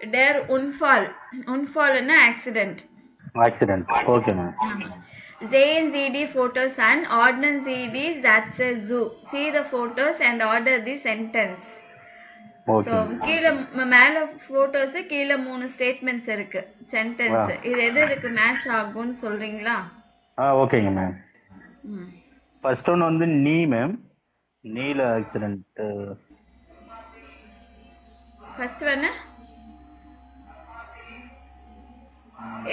Der Unfall. Unfall in accident. Accident. Okay, ma'am. Sehen Sie die Fotos an, ordnen Sie die Sätze zu. See the photos and order the sentence. Okay, so ma'am. கீழே மேலே photos கீழே 3 statements இருக்கு sentence. இது எதுக்கு match ஆகும்னு சொல்றீங்களா? ஓகேங்க ma'am. ம். ஃபர்ஸ்ட் ஒன் வந்து நீ மேம். நீல ஆக்சிடென்ட். ஃபர்ஸ்ட் ஒன்று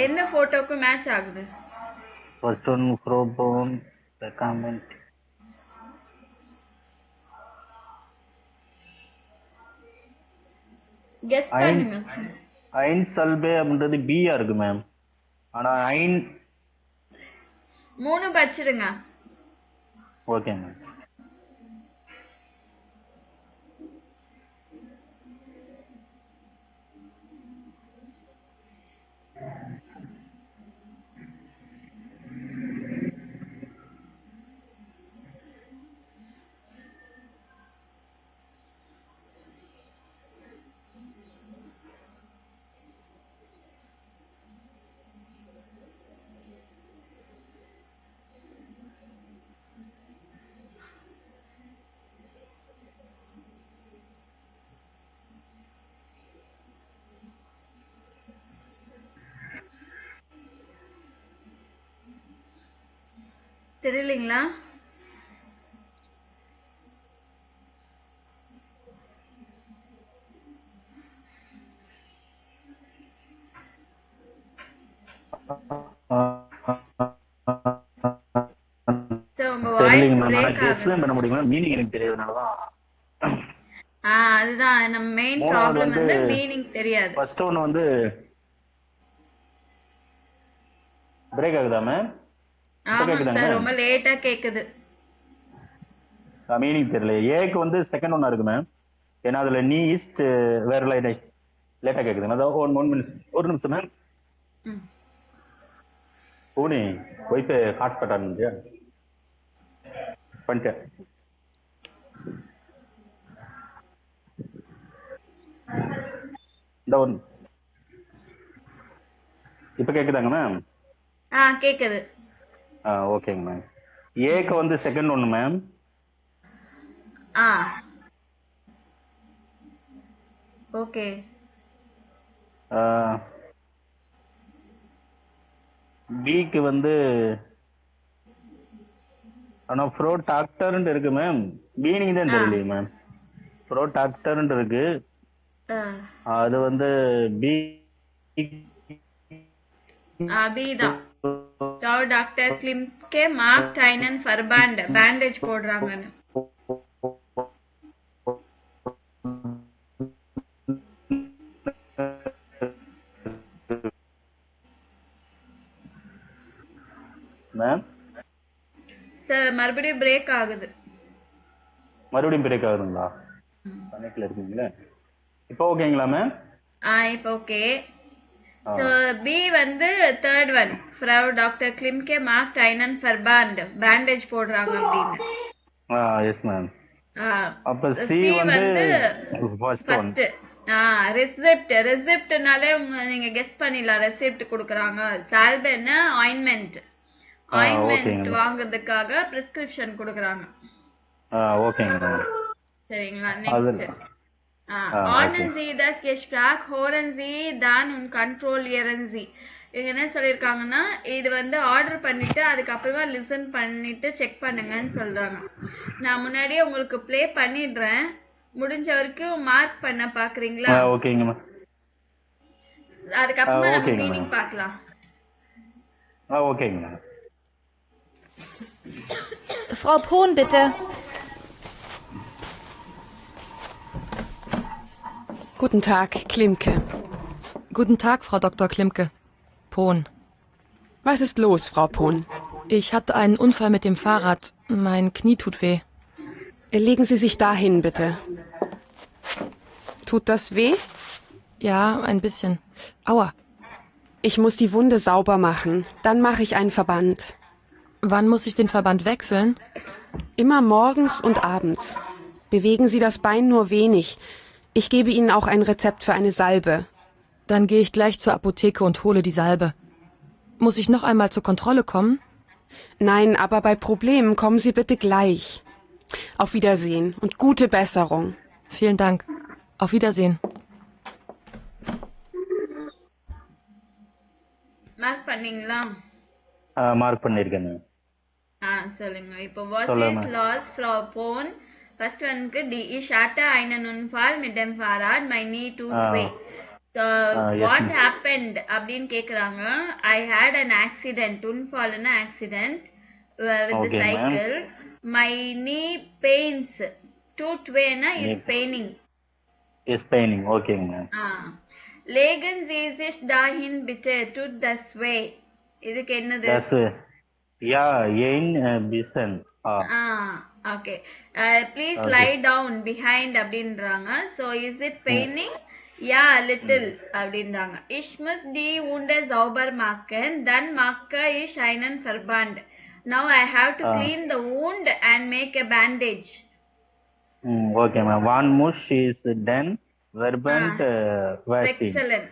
என்ன ஃபோட்டோக்கு மேட்ச் ஆகுது? ஃபர்ஸ்ட் ஒன் ப்ரோபோன் ரெக்கமெண்ட். கெஸ் பண்ணுங்க. ஐன் சல்பே அப்படின்றது பியா இருக்கு மேம். ஆனா ஐன் 3 படிச்சிடுங்க. Okay ma'am. தெரியலீங்களா? உங்க வாய்ஸ் பிரேக் ஆகுது. பண்ண முடியுமா? மீனிங் எனக்கு தெரியாதனாலதான். அதுதான் நம்ம மெயின் ப்ராப்ளம் வந்து மீனிங் தெரியாது. ஃபர்ஸ்ட் ஒன் வந்து பிரேக் ஆகுதா மேம்? ஆமாங்க சார், ரொம்ப லேட்டா கேக்குது. மீனிங் தெரியல. ஏக்கு வந்து செகண்ட் ஒன்னா இருக்கு மேம். ஏன்னா அதுல நீ ஈஸ்ட் வேற லேட்டா கேக்குது. அதாவது ஒரு நிமிஷம் மேம். பூனி போயிட்டு ஹாட்ஸ்பாட் ஆரம்பிச்சியா பண்ணிட்டேன். இந்த ஒன் இப்ப கேக்குதாங்க மேம்? கேக்குது. ஓகேங்க மேம். ஏக்கு வந்து செகண்ட் ஒன்னு மேம். ஓகே. பிக்கு வந்து ஆனா ப்ரோ டாக்டர்னு இருக்கு மேம். மீனிங் தான் தெரியலையே மேம். ப்ரோ டாக்டர்னு இருக்கு. அது வந்து பி தான். டாக்டர் கிளிம்கே மார்க் டைனன் ஃபர்பாண்ட் பேண்டேஜ் போடுறாங்கன்னு. மேம் சார் மறுபடியும் பிரேக் ஆகுது. மறுபடியும் பிரேக் ஆகுதுங்களா? கனெக்ட்ல இருக்கீங்களா? இப்போ ஓகேங்களா மேம்? இப்போ ஓகே. ஸோ பி வந்து தேர்ட் ஒன். ஃப்ரவ் டாக்டர் கிளிம்கே மார்க் டைனன் ஃபர்பாண்ட் பேண்டேஜ் போடுறாங்க அப்படின்னு. Yes ma'am. அப்ப சி வந்து ஃபர்ஸ்ட். ரெசிப்ட்னாலே நீங்க கெஸ் பண்ணிடலாம். ரெசிப்ட் கொடுக்குறாங்க. சால்பென்னா ஆயின்மெண்ட். ஆயின்மெண்ட் வாங்குறதுக்காக பிரிஸ்கிரிப்ஷன் கொடுக்குறாங்க. ஓகேங்க மேம். சரிங்களா? Next ordnen Sie das Gespräch, hören Sie dann und kontrollieren Sie. இவங்க என்ன சொல்லியிருக்காங்கன்னா, இது வந்து ஆர்டர் பண்ணிட்டு அதுக்கப்புறமா லிசன் பண்ணிட்டு செக் பண்ணுங்கன்னு சொல்றாங்க. நான் முன்னாடியே உங்களுக்கு ப்ளே பண்ணிடுறேன். முடிஞ்ச வரைக்கும் மார்க் பண்ண பாக்குறீங்களா? ஓகேங்க மேம். அதுக்கப்புறமா நம்ம மீனிங் பார்க்கலாம். ஓகேங்க ma'am. Frau Pohn, bitte. Guten Tag, Klimke. Guten Tag, Frau Dr. Klimke. Pohn. Was ist los, Frau Pohn? Ich hatte einen Unfall mit dem Fahrrad. Mein Knie tut weh. Legen Sie sich dahin, bitte. Tut das weh? Ja, ein bisschen. Aua. Ich muss die Wunde sauber machen. Dann mache ich einen Verband. Wann muss ich den Verband wechseln? Immer morgens und abends. Bewegen Sie das Bein nur wenig. Ich gebe Ihnen auch ein Rezept für eine Salbe. Dann gehe ich gleich zur Apotheke und hole die Salbe. Muss ich noch einmal zur Kontrolle kommen? Nein, aber bei Problemen kommen Sie bitte gleich. Auf Wiedersehen und gute Besserung. Vielen Dank. Auf Wiedersehen. Mark பண்ணீங்களா? Mark பண்ணியிருக்கேன் ma'am. சொல்லுங்க. இப்போ was சொல்லுங்க. ist los Frau Pohn? First oneக்கு ich hatte einen Unfall mit dem Fahrrad, my knee tut weh. So yes, what ma'am. happened அப்படின்னு கேக்குறாங்க. I had an accident, unfallன accident with the Okay, ma'am. cycle. My knee pains. Tut wehna is Knee- paining. Is paining. ஓகேங்க ma'am. Legen Sie sich dahin bitte, tut das weh. இதுக்கு என்னது? தஸ் யா Ain பிசன். Okay. Please lie down behind அப்படின்றாங்க. So is it paining? Yeah, little அப்படின்றாங்க. Ich muss die Wunde sauber machen, dann mache ich einen Verband. Now I have to clean the wound and make a bandage. Okay ma'am. வான் முஷ் இஸ் டன் வெர்பண்ட் வேக்சின். Excellent.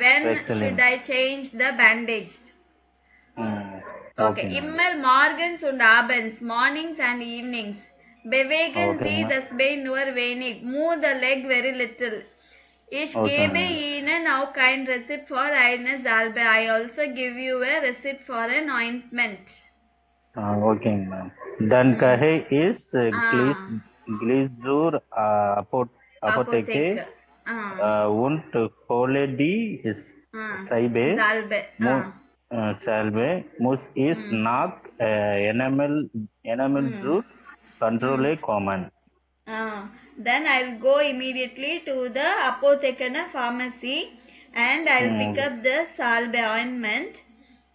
When Excellent. should I change the bandage? Okay. Immer morgens und abends, mornings and evenings. Bewegen Okay, Sie ma'am. das Bein nur wenig. Move the leg very little. Ich Okay, gebe ma'am. Ihnen auch kein Rezept for eine Salbe. I also give you a receipt for an ointment. ஓகேங்க ma'am. டன் கஹே இஸ் கிளிசூர் அபோதேகே und hole die Salbe. Salbe. Salbe muss ist nach enamel root control common. Then I will go immediately to the apothecary pharmacy and I will pick up the salbe ointment.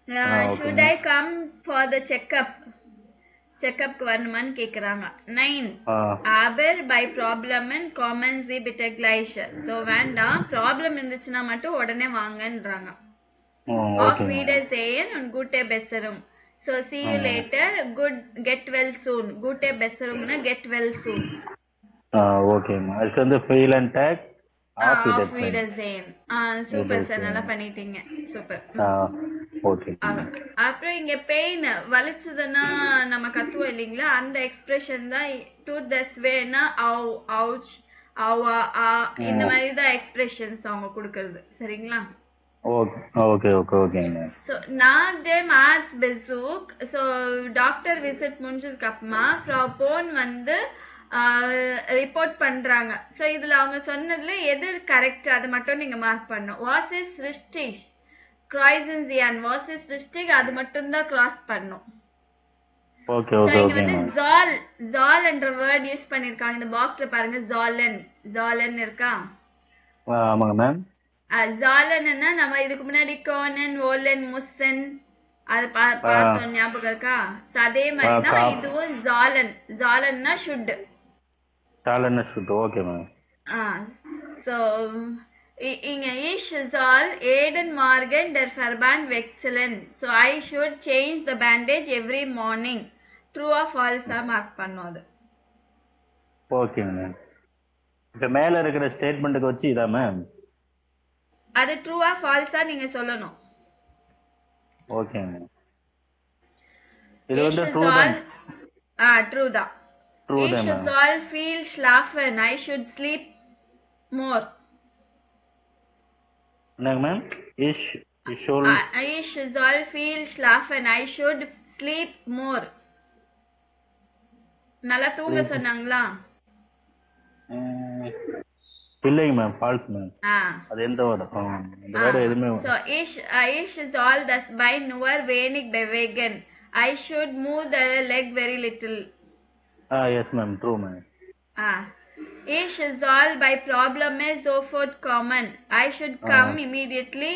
Okay. Should I come for the checkup? Checkup வரணுமான்னு கேக்குறாங்க. 9. Aber bei Problemen kommen Sie bitte gleich. So வேண்டாம். Problem இருந்துச்சுன்னா மட்டும் உடனே வாங்கன்றாங்க. Auf Wiedersehen und gute Besserung. So see you later. Good, get well soon. Gute Besserungna get well soon. ஓகேம்மா. அதுக்கு வந்து fail and take Auf Wiedersehen. Super sir, நல்லா பண்ணிட்டீங்க. Super. Okay. அப்புறம் இங்க பெயின் வலிச்சதுன்னா நம்ம கத்துவோம் இல்லைங்களா, அந்த எக்ஸ்பிரஷன் தான் டூத் தஸ் வேனா அவ் அவுச் அவா ஆ இந்த மாதிரி தான் எக்ஸ்பிரஷன்ஸ் அவங்க கொடுக்கறது. சரிங்களா? ஓகேங்க. So nach dem Arztbesuch, so doctor visit முடிஞ்சதுக்கு அப்புறமா ஃப்ரா போன் வந்து ரிப்போர்ட் பண்றாங்க. ஸோ இதுல அவங்க சொன்னதுல எது கரெக்ட் அதை மட்டும் நீங்க மார்க் பண்ணணும். வாஸ் இஸ் ரிஸ்டிஷ் கிராய்சன்சியான், வாஸ் இஸ் ரிஸ்டிக் அது மட்டும் தான் கிராஸ் பண்ணும். ஓகே. இங்க வந்து ஜால் என்ற வேர்ட் யூஸ் பண்ணிருக்காங்க. இந்த பாக்ஸ்ல பாருங்க, ஜாலன் இருக்கா? ஆமாங்க மேம். ஜாலன்னா நம்ம இதுக்கு முன்னாடி கோனன் ஓலன் முசன் அது பார்த்தோம், ஞாபகம் இருக்கா? அதே மாதிரி தான் இதுவும் ஜாலன்னா ஷுட். Okay ma'am. So இங்க ich soll jeden Morgen der Verband wechseln. So I should change the bandage every morning. True or false mark பண்ணோது. Okay ma'am. இப்ப மேல இருக்கிற ஸ்டேட்மென்ட்க்கு வச்சு இதா மேம்? அது ட்ரூ ஆ ஃபால்ஸா நீங்க சொல்லணும். Okay ma'am. இது வந்து ட்ரூ தான். ட்ரூ தான். Ich soll viel schlafen. I should sleep more. என்னங்க ma'am? Ich soll viel schlafen. I should sleep more. நல்லா தூங்க சொன்னாங்களா? இல்லைங்க மேம், ஃபால்ஸ் மேம். அது எந்த வேர்ட்? இந்த வேர்ட் எதுமே. So ich soll das Bein nur wenig bewegen. I should move the leg very little. Yes ma'am, true ma'am. Ich soll bei Probleme sofort kommen. I should come immediately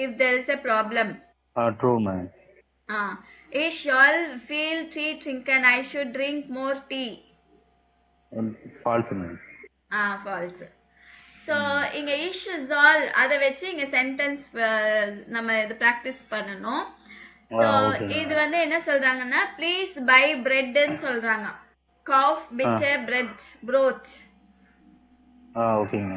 if there is a problem. True ma'am. Ich soll viel tea trinken. I should drink more tea. False ma'am. False. So இங்க ich soll அத வெச்சு இங்க sentence நம்ம இது practice பண்ணனும். So இது வந்து என்ன சொல்றாங்கன்னா, please buy bread ன்னு சொல்றாங்க. Kauf bitte bread, brot. ஓகேங்க.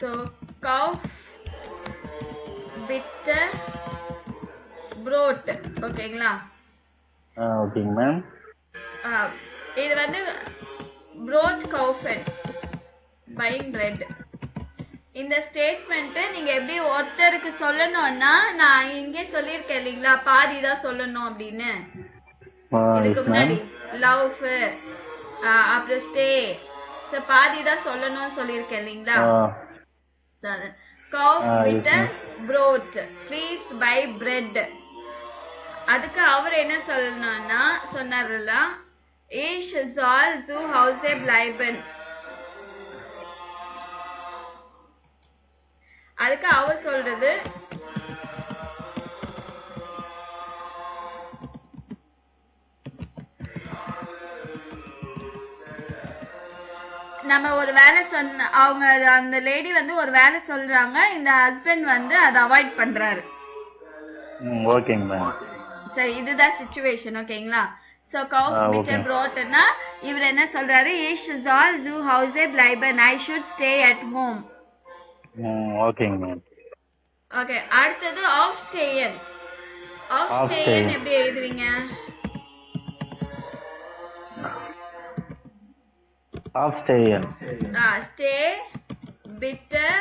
ஸோ கவுஃப் bitter brot. ஓகேங்களா? ஓகேங்க மேம். இது வந்து brot kaufen buying bread. இந்த ஸ்டேட்மெண்ட் நீங்க எப்படி ஒருத்தருக்கு சொல்லணும்னா, நான் இங்கே சொல்லியிருக்கேன் இல்லைங்களா, பாதி தான் சொல்லணும் அப்படின்னு. இதுக்கு முன்னாடி லவ் அப்புறம் ஸ்டே பாதி தான் சொல்லணும்னு சொல்லியிருக்கேன் இல்லைங்களா. Cough bitter brot, please buy bread. அதுக்கு அவர் என்ன சொல்லணும்னா சொன்னார்ல, ich soll zu Hause bleiben. அதுக்கு அவர் சொல்றது நம்ம ஒரு வேலை சொன்ன அவங்க அந்த லேடி வந்து ஒரு வேலை சொல்றாங்க, இந்த ஹஸ்பண்ட் வந்து அதை அவாய்ட் பண்றாரு. ஓகேங்க மேம். சரி, இதுதான் சிச்சுவேஷன். ஓகேங்களா? சோ கவுஃப் bitter brotனா இவர் என்ன சொல்றாரு, ich soll zu Hause bleiben, I should stay at home. ஓகேங்க மேம். ஓகே, அடுத்தது aufstehen. aufstehen எப்படி எழுதுவீங்க? aufstehen. stay bitter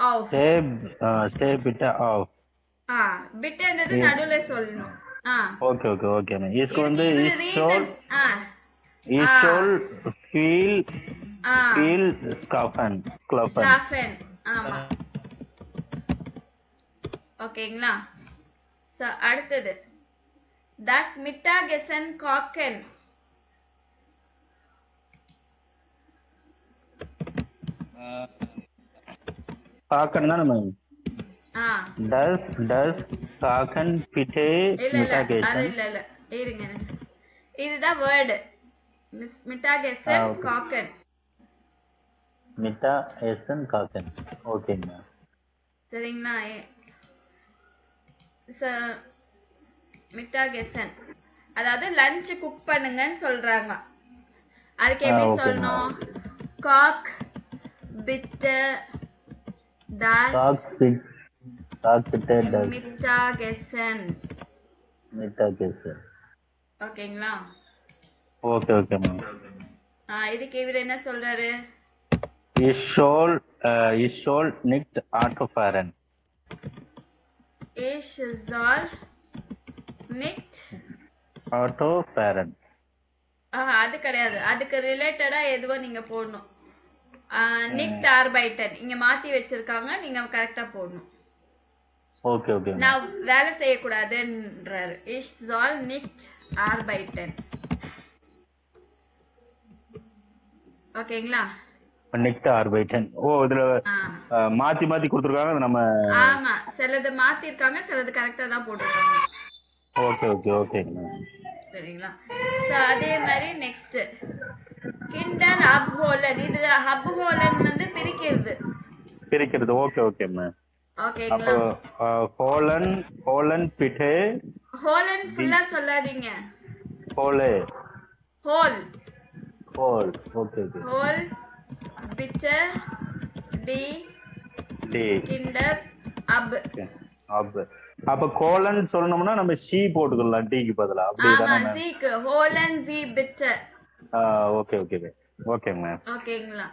auf. stay bitter auf. bitterன்றது நடுவுல சொல்லணும். Okay okay okay ma'am. இதுக்கு வந்து ich soll feel schlafen. ஆமா. ஓகேங்களா? சோ அடுத்தது das Mittagessen kochen. காக்கன் தானே மேம்? does காக்கன் பிட்டே மிட்டாகேசன். இல்ல இருங்க, இதுதான் வேர்ட். மிட்டாகேசன் காக்கன். மிட்டாகேசன் காக்கன். ஓகேங்க மேம். சரிங்களா? மிட்டாகேசன் அதாவது லஞ்ச் குக் பண்ணுங்கன்னு சொல்றாங்க. அதுக்கு எப்படி சொல்லணும்? காக் bitter das Mittagessen. ஓகேங்களா? Okay okay ma'am. இதுக்கு இவர் என்ன சொல்றாரு? ich soll nicht Auto fahren. ich soll nicht Auto fahren. அது கிடையாது, அதுக்கு ரிலேட்டடா எதுவோ நீங்க போடணும். nicht arbeiten இங்க மாத்தி வச்சிருக்காங்க, நீங்க கரெக்டா போடணும். Okay okay. நான் வேலை செய்யக்கூடாதுன்றாரு. ich soll nicht arbeiten. ஓகேங்களா? nicht arbeiten. ஓ, இதுல மாத்தி மாத்தி கொடுத்திருக்காங்க நம்ம. ஆமா, சிலது மாத்தி இருக்காங்க, சிலது கரெக்டா தான் போட்டுருக்காங்க. ஓகே ஓகே ஓகேங்க. சரிங்களா? சோ அதே மாதிரி நெக்ஸ்ட் கிண்டர் அப்ஹோலன். இது அப்ஹோலன் வந்து பிரிக்கிறது. Okay okay ma'am. ஓகேங்களா? ஹோலன் பிட்டே. ஹோலன் ஃபுல்லா சொல்லாதீங்க. ஹோல். Okay okay. ஹோல் பிட்டர் டி கிண்டர் அப். அப்ப கோலன் சொல்லணும்னா நம்ம சி போட்டுக்கலாம் டீக்கு பதிலா. அப்படிதானே? சீக்கு ஹோலன் சி பிட்டர். Okay okay okay ma'am. ஓகேங்களா?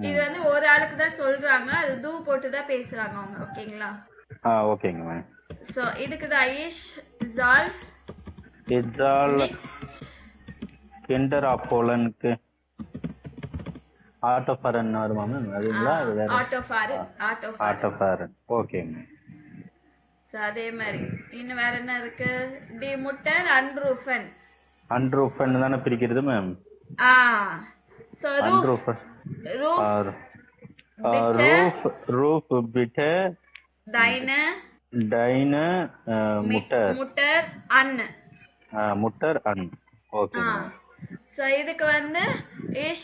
இது வந்து ஒரு ஆளுக்கு தான் சொல்றாங்க, அது தூ போட்டு தான் பேசுறாங்க அவங்க. ஓகேங்களா? ஓகேங்க மேம். சோ இதுக்கு தான் ich soll கிண்டர் ஆஃப் கோலனுக்கு ஆட்டோ ஃபாரன் வருமா மேம்? அதுங்களா? அது வேற. ஆட்டோ ஃபாரன். Okay ma'am. சோ அதே மாதிரி இன்னும் வேற என்ன இருக்கு? டி முட்டர் அன்ரூஃபன். அன்ரூஃபன் தான பிரிக்கிறது மேம். சோ ரூஃப் பிட்டர் டைன முட்டர் அன். ஓகே. சோ இதுக்கு வந்து ich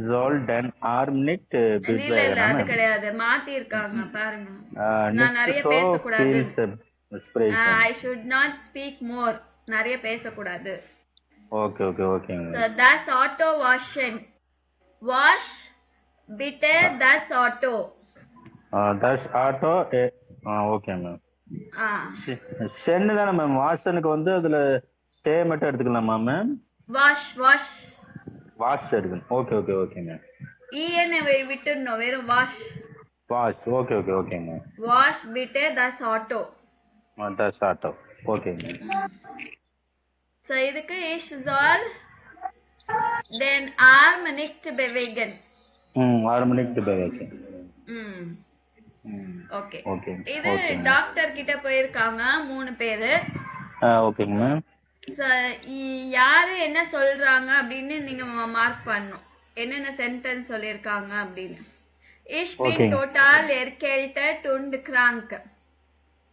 soll den Arm nicht இல்ல அது கிடையாது, மாத்தி இருக்காங்க பாருங்க. நான் நிறைய பேச கூடாது. I should not speak more. நிறைய பேச கூடாது. ஓகே ஓகே ஓகேங்க. So that's auto wash bitte das Auto. தஸ் ஆட்டோ ஓகே மேம். ஆ சென்னு தானே மேம். வாஷனுக்கு வந்து அதுல ஸ்டே மட்டும் எடுத்துக்கலாமா மேம்? வாஷ் வாஷ் எடுக்கணும். Okay okay okay ma'am. ஈன்னு விட்டுடணும், வெறும் wash. Wash okay okay okay ma'am. Wash bitte das Auto. தஸ் ஆட்டோ ஓகே மேம். So இதுக்கு ich soll den Arm nicht bewegen. 6 மணிக்கு போயிருக்கு. ம் ஓகே. ஓகே இது டாக்டர் கிட்ட போயிருக்காங்க 3 பேரு. ஓகேங்க மேம். யாரு என்ன சொல்றாங்க அப்படின்னு நீங்க மார்க் பண்ணணும், என்னென்ன சென்டென்ஸ் சொல்லியிருக்காங்க அப்படின்னு. Ich bin total erkältet und krank.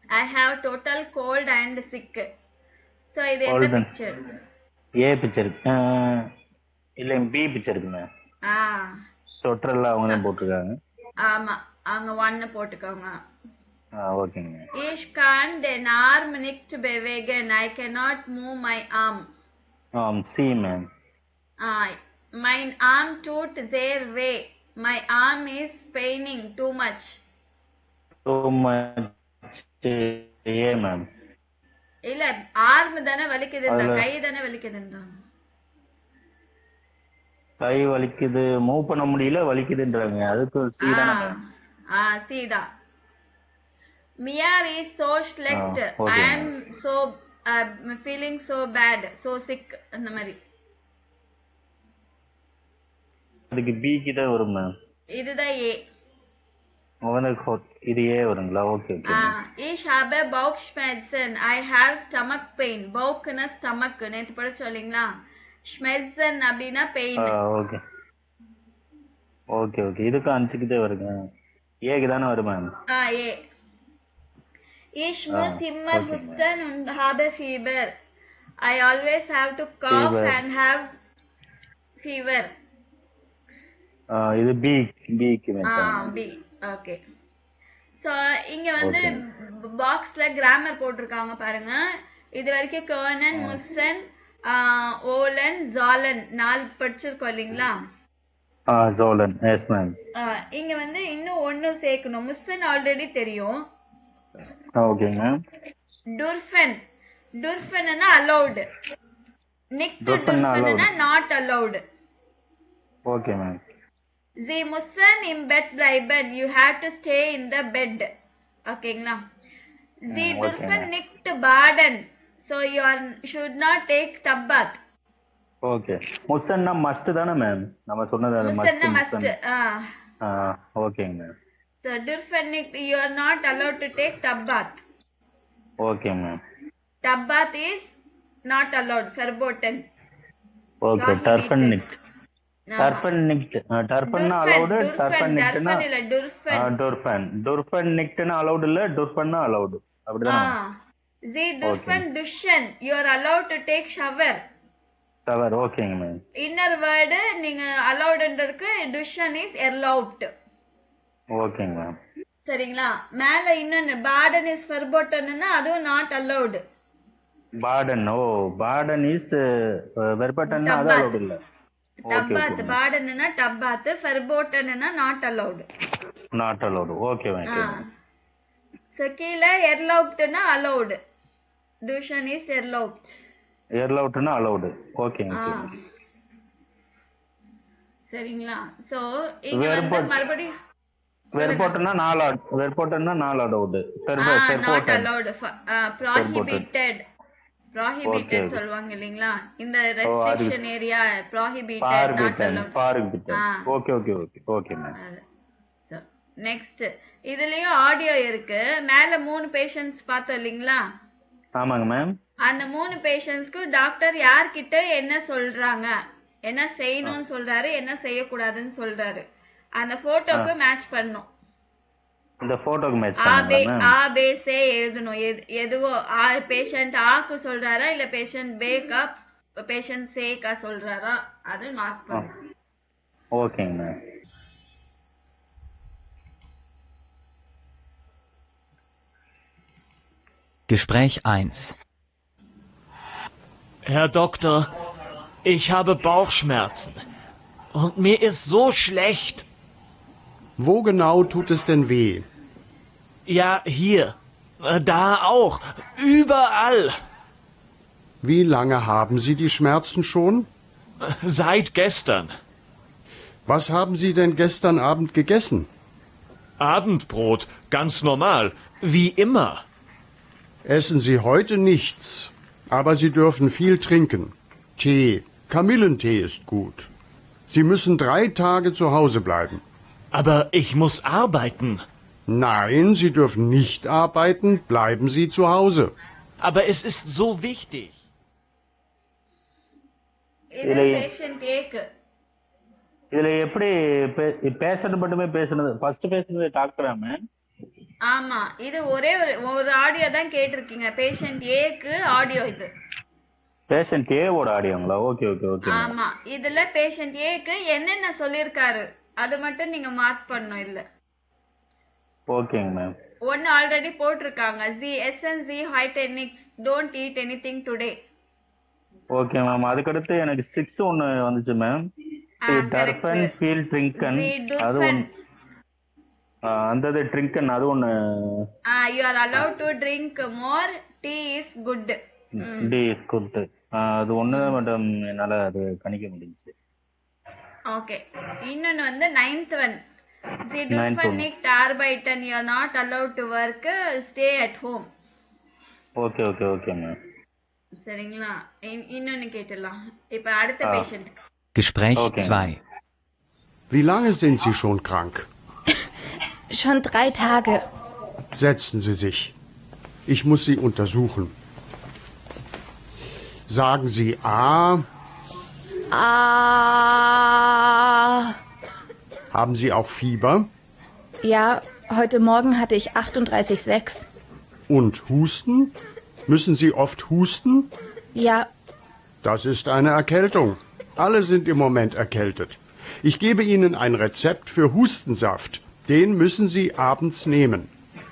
I have total cold and sick. So இது எந்த பிக்சர்? ஏ பிக்சர் இல்ல பி பிக்சர் இருக்கு மேம். சொட்டர்ல அவங்க தான் போட்டுருக்காங்க. ஆமா, அவங்க 1 போட்டுக்கோங்க. ஓகேங்க. Ich kann den Arm nicht bewegen. I cannot move my arm. C ma'am. Mein Arm tut sehr weh. My arm is paining too much. Too much A ma'am. இல்ல, arm தானே வலிக்குதுன்னா, கை தானே வலிக்குதுன்றாங்க. கை வலிக்குது, மூவ் பண்ண முடியல, வலிக்குதுன்றாங்க. அதுக்கு சி தானே ma'am. C தான். Mir is so schlecht. I am so feeling so bad, so sick அந்த மாதிரி. அதுக்கு பி க்கு தான் வரும் மேம். இதுதான் ஏ. இது ஏ வருங்களா? Okay okay. Ich habe Bauchschmerzen. I have stomach pain. Bauchனா stomach. நேத்து படிச்ச சொல்லிங்களா? Schmerzen அப்படினா pain. Okay okay okay. இதுக்கு 5க்கு தான் வருங்க. ஏக்கு தானே வரும் ma'am. A. Ich muss immer husten und habe Fieber. I always have to cough and have fever. இது பி க்கு மென்ஷன். B okay. சோ இங்க வந்து பாக்ஸ்ல கிராமர் போட்டிருக்காங்க பாருங்க. இது வரைக்கும் கர்னன், முசன், ஓலன், ஜாலன் 4 படிச்சிருக்கோம் இல்லைங்களா? ஜோலன் எஸ் மேம். இங்க வந்து இன்னும் 1 சேர்க்கணும். முசன் ஆல்ரெடி தெரியும். Okay ma'am. டுர்ஃபன்னா allowed. nicht டுர்ஃபன்னா not allowed. Okay ma'am. Sie müssen im Bett bleiben. You have to stay in the bed. ஓகேங்களா? Sie dürfen nicht baden. So you should not take tub bath. Okay. முசன்னா must தானே ma'am? நம்ம சொன்னது அது முசன்னா must. ஓகேங்க ma'am. So dürfen nicht, you are not allowed to take tub bath. Okay ma'am. Tub bath is not allowed, verboten. Okay. டர்ஃபன் நிட். டர்ஃபன் அலௌட். டர்ஃபன் இல்ல டுர்ஃபன். டுர்ஃபன் நிக்ட்னா அலௌட் இல்ல, டுர்ஃபன்னா அலௌட். அப்படிதானே? Sie dürfen duschen. You are allowed to take shower. shower ஓகேங்க மேம். இன்னர் வேர்ட் நீங்க allowedன்றதுக்கு duschen is allowed. ஓகேங்க மேம். சரிங்களா? மேல இன்னொன்னு baden is verbotenன்னா அதுவும் not allowed. baden baden is verboten அது allowed இல்ல. டப்பாத். பாடன்னா டப்பாத், ஃபர்போட்டன்னா not allowed. Not allowed. Okay okay. So கீழ எர்லௌப்ட்னா அலௌட். டுஷன் இஸ் எர்லௌப்ட். எர்லௌப்ட்னா அலௌட். Okay okay. சரிங்களா? சோ இங்க வந்து மறுபடியும் வெர்போட்டனா not allowed. Not allowed. Prohibited. Prohibited சொல்வாங்க இல்லீங்களா? இந்த restriction area prohibited, not allowed. Okay okay okay okay ma'am. So next இதுலயும் ஆடியோ இருக்கு. மேல 3 பேஷண்ட்ஸ் பார்த்தோம் இல்லீங்களா? ஆமாங்க மேம். அந்த 3 பேஷண்ட்ஸ்க்கு டாக்டர் யார்கிட்ட என்ன சொல்றாங்க, என்ன செய்யணும்னு சொல்றாரு, என்ன செய்யக்கூடாதுன்னு சொல்றாரு, அந்த போட்டோக்கு மேட்ச் பண்ணணும். இந்த போட்டோக்கு மேட்ச் பண்ணனும். ஆ பே சே எழுதணும். எதுவோ பேஷண்ட் ஆக்கு சொல்றாரா இல்ல பேஷண்ட் பேக்கா பேஷண்ட் சேக்கா சொல்றாரா அது மார்க் பண்ணணும். ஓகேங்க ma'am. Gespräch 1. Herr Doktor, ich habe Bauchschmerzen und mir ist so schlecht. Wo genau tut es denn weh? Ja, hier. Da auch. Überall. Wie lange haben Sie die Schmerzen schon? Seit gestern. Was haben Sie denn gestern Abend gegessen? Abendbrot, ganz normal. Wie immer. Essen Sie heute nichts, aber Sie dürfen viel trinken. Tee, Kamillentee ist gut. Sie müssen 3 Tage zu Hause bleiben. Aber ich muss arbeiten. Nein, Sie dürfen nicht arbeiten, bleiben Sie zu Hause. Aber es ist so wichtig. இது patient Aக்கு. இதுல எப்படி patient மட்டுமே பேசுனது, first பேசுனது டாக்டரா ma'am? ஆமா, இது ஒரே ஒரு ஆடியோ தான் கேட்டிருக்கீங்க. பேஷண்ட் ஏக்கு ஆடியோ இது. பேஷண்ட் ஏவோட ஆடியோங்களா? Okay okay okay. ஆமா, இதுல பேஷண்ட் ஏக்கு என்னென்ன சொல்லிருக்காரு அது மட்டும் நீங்க மார்க் பண்ணணும் இல்ல. ஓகேங்க மேம். ஒன்னு ஆல்ரெடி போட்டிருக்காங்க. SNZ ஹைடெனிக்ஸ் don't eat anything today. Okay ma'am. அதுக்கடுத்து எனக்கு 6 ஒன்னு வந்துச்சு மேம். டர்பன் ஃபீல் ட்ரிங்கன், அது ஒன்னு. அந்த ட்ரிங்கன் அது ஒன்னு. you are allowed to drink more, tea is good. tea is good. அது ஒன்னு மேடம் என்னால அது கணிக்க முடிஞ்சுச்சு. ஓகே. இன்னொன்னு வந்து 9th one. The dufanic arbeiten, you are not allowed to work, stay at home. Okay okay okay ma'am. சரிங்களா? இன்னொன்னு கேட்டலாம். இப்ப அடுத்த patient. Gespräch 2. Wie lange sind Sie schon krank? Schon 3 Tage. Setzen Sie sich. Ich muss Sie untersuchen. Sagen Sie A. Haben Sie auch Fieber? Ja, heute Morgen hatte ich 38,6. Und Husten? Müssen Sie oft husten? Ja, Das ist eine Erkältung. Alle sind im Moment erkältet. Ich gebe Ihnen ein Rezept für Hustensaft. Den müssen Sie abends nehmen.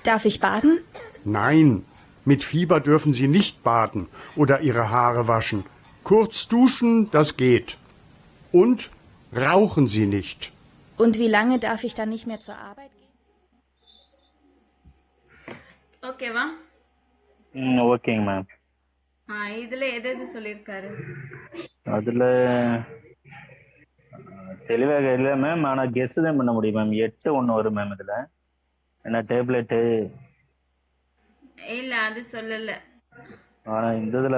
darf ich baden? Nein, mit Fieber dürfen Sie nicht baden oder Ihre Haare waschen. Kurz duschen, das geht. Und rauchen Sie nicht. Und wie lange darf ich dann nicht mehr zur Arbeit gehen? ஓகேவா? ஓகேங்க ma'am. இதுல எது சொல்லிருக்காரு? அதுல தெளிவாக இல்ல ma'am. ஆனா guess தான் பண்ண முடியும் மேம். 8 ஒன்னு வரும் மேம் இதுல. என்ன டேப்லெட்? இல்ல, அது சொல்லல. ஆனா இந்த இதுல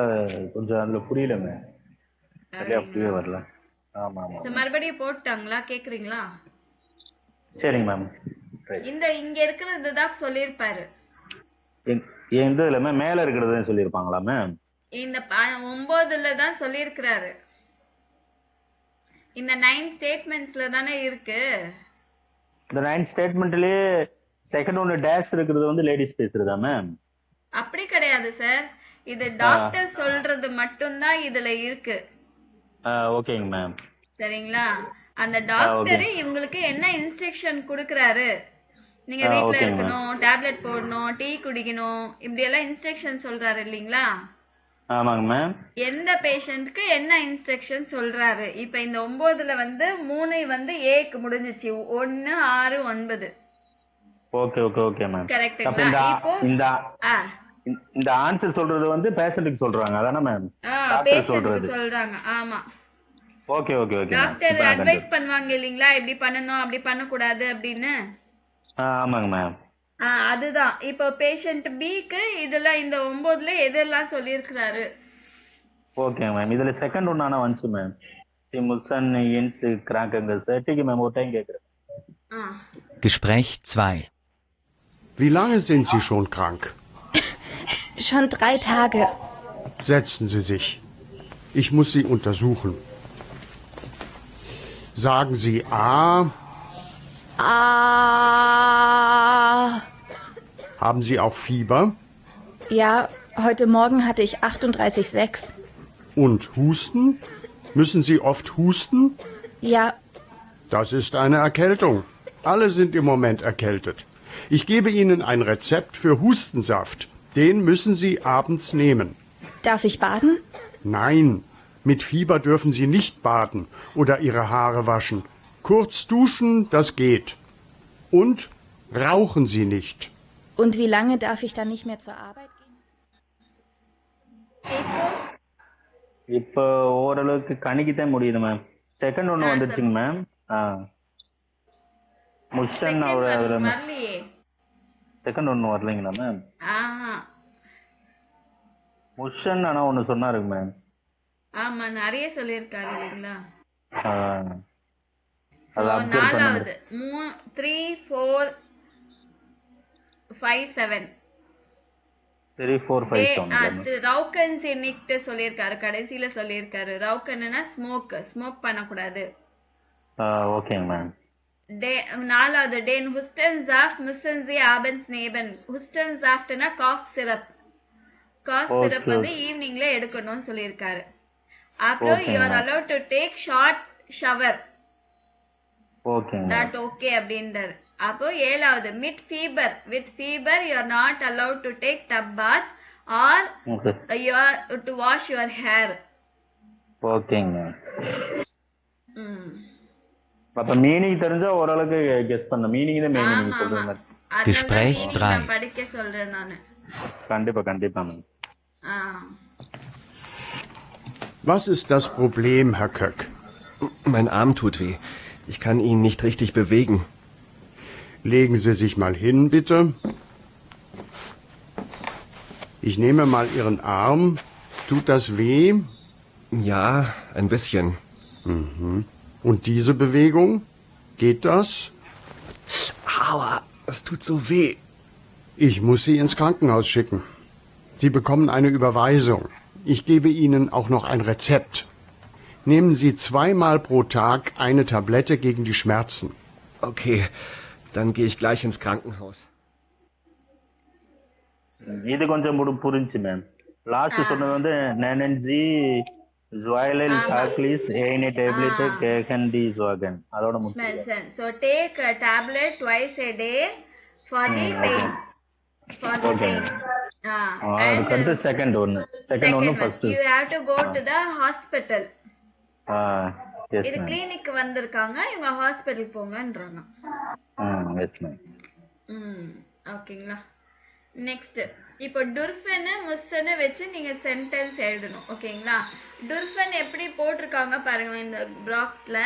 கொஞ்சம் அதுல புரியல மேம். சரியா புரிய வரல. ஆமா ஆமா. மறுபடியும் போட்டாங்களா? கேக்குறீங்களா? சரிங்க மேம். இங்க இருக்கிறது தான் சொல்லிருப்பாரு. இந்த இதுல மேம் மேல இருக்கிறது சொல்லிருப்பாங்களா மேம்? இந்த 9ல தான் சொல்லிருக்காரு. இந்த 9 ஸ்டேட்மெண்ட்ஸ்ல தானே இருக்கு. இந்த 9 ஸ்டேட்மெண்ட்லயே செகண்ட் ஒன்னு டேஷ் இருக்குது வந்து லேடிஸ் பேசுறதா மேம்? அப்படி கிடையாது சார். இது டாக்டர் சொல்றது மட்டும் தான் இதுல இருக்கு. ஓகேங்க மேம். சரிங்களா? அந்த டாக்டர் இவங்களுக்கு என்ன இன்ஸ்ட்ரக்ஷன் கொடுக்கறாரு, நீங்க வீட்ல இருக்கணும், டேப்லெட் போடணும், டீ குடிக்கணும், இப்படி எல்லாம் இன்ஸ்ட்ரக்ஷன் சொல்றாரு இல்லீங்களா? ஆமாங்க மேம். எந்த பேஷண்ட்க்கு என்ன இன்ஸ்ட்ரக்ஷன் சொல்றாரு? இப்ப இந்த 9ல வந்து 3 வந்து ஏக்கு முடிஞ்சிச்சு. 1 6 9. Okay okay okay ma'am. கரெக்ட்டுங்களா? இப்போ இந்த ஆன்சர் சொல்றது வந்து பேஷண்ட்க்கு சொல்றாங்க அதானே மேம்? டாக்டர் சொல்றாங்க. ஆமா. Okay okay okay. Doctor advice பண்ணுவாங்க இல்லீங்களா, இப்படி பண்ணனும் அப்படி பண்ண கூடாது அப்படினு. ஆமாங்க மேம். அதுதான். இப்போ பேஷண்ட் பிக்கு இதெல்லாம் இந்த 9ல எதெல்லாம் சொல்லிருக்காரு? Okay ma'am. இதுல செகண்ட் ஒன் ஆனா வந்துச்சு மேம். சிமுல்சன் இன்ஸ் கிராக்கங்க சர்டிக்கு மேம் ஒரு டைம் கேக்குறேன். Gespräch 2. Wie lange sind Sie schon krank? Schon 3 Tage. Setzen Sie sich. Ich muss Sie untersuchen. Sagen Sie A. Haben Sie auch Fieber? Ja, heute Morgen hatte ich 38,6. Und Husten? Müssen Sie oft husten? Ja, Das ist eine Erkältung. Alle sind im Moment erkältet. Ich gebe Ihnen ein Rezept für Hustensaft. Den müssen Sie abends nehmen. darf ich baden? Nein, mit Fieber dürfen Sie nicht baden oder Ihre Haare waschen. Kurz duschen, das geht. Und rauchen Sie nicht. Und wie lange darf ich dann nicht mehr zur Arbeit gehen? இப்போ ஓரளவுக்கு கணிக்கத்தான் முடியுது ma'am. Second ஒன்று வந்துருச்சுங்க ma'am. முஷன் அவர் வரலையே. Second ஒன்று வரலைங்களா ma'am? ஆஹா. முஷன் ஆனா ஒன்று சொன்னாருங்க மேம். ஆமா நிறைய சொல்லியிருக்காரு இல்லைங்களா? அது அப்சர்வ் பண்ண நாலாவது 3 4 5 7 3 4 5 7 ரவுக்கன் சினிக்ட் சொல்லியிருக்காரு, கடைசியில சொல்லியிருக்காரு. ரவுக்கன்னா ஸ்மோக் பண்ணக்கூடாது. ஓகேங்க மேம். நாலாவது டேன் ஹுஸ்டன்சாஃப்ட் müssen Sie abends nehmen. ஹுஸ்டன்சாஃப்ட்னா காஃப் சிரப். காஃப் சிரப் வந்து ஈவினிங்ல எடுக்கணும்னு சொல்லியிருக்காரு. அப்புறம் you are allowed to take short shower. ஓகேங்க. that okay அப்படின்றாரு. அப்போ ஏழாவது with fever you are not allowed to take tub bath or you are to wash your hair. ஓகேங்க. அப்ப மீனிங் தெரிஞ்சா ஓரளவுக்கு கெஸ் பண்ண மீனிங் தான் மெயின் நீங்க சொல்றீங்க. Gespräch 3. படிக்க சொல்றேன் நானு. கண்டிப்பா ma'am. Was ist das Problem, Herr Köck? Mein Arm tut weh. Ich kann ihn nicht richtig bewegen. Legen Sie sich mal hin, bitte. Ich nehme mal Ihren Arm. Tut das weh? Ja, ein bisschen. Mhm. Und diese Bewegung? Geht das? Aua, es tut so weh. Ich muss Sie ins Krankenhaus schicken. Sie bekommen eine Überweisung. Ich gebe Ihnen auch noch ein Rezept. Nehmen Sie 2-mal pro Tag eine Tablette gegen die Schmerzen. Okay, dann gehe ich gleich ins Krankenhaus. இது கொஞ்சம் புரிஞ்சு ma'am. Last சொன்னது வந்து நனன்ஜி ஜுவைலல் சாக்லிஸ் any tablet கேகன் D ஜுவகன் அதோட முடிச்சு. So take a tablet twice a day for the pain. For the pain. and second one first. You have to go to the hospital. Yes இது clinic வந்திருக்காங்க, இவங்க hospital போங்கன்றாங்க. Yes ma'am. ஓகேங்களா. Next இப்போ டுர்ஃபன் முஸ்ஸன்னு வச்சு நீங்க சென்டென்ஸ் எழுதணும். ஓகேங்களா. டுர்ஃபன் எப்படி போட்டிருக்காங்க பாருங்க இந்த பாக்ஸ்ல.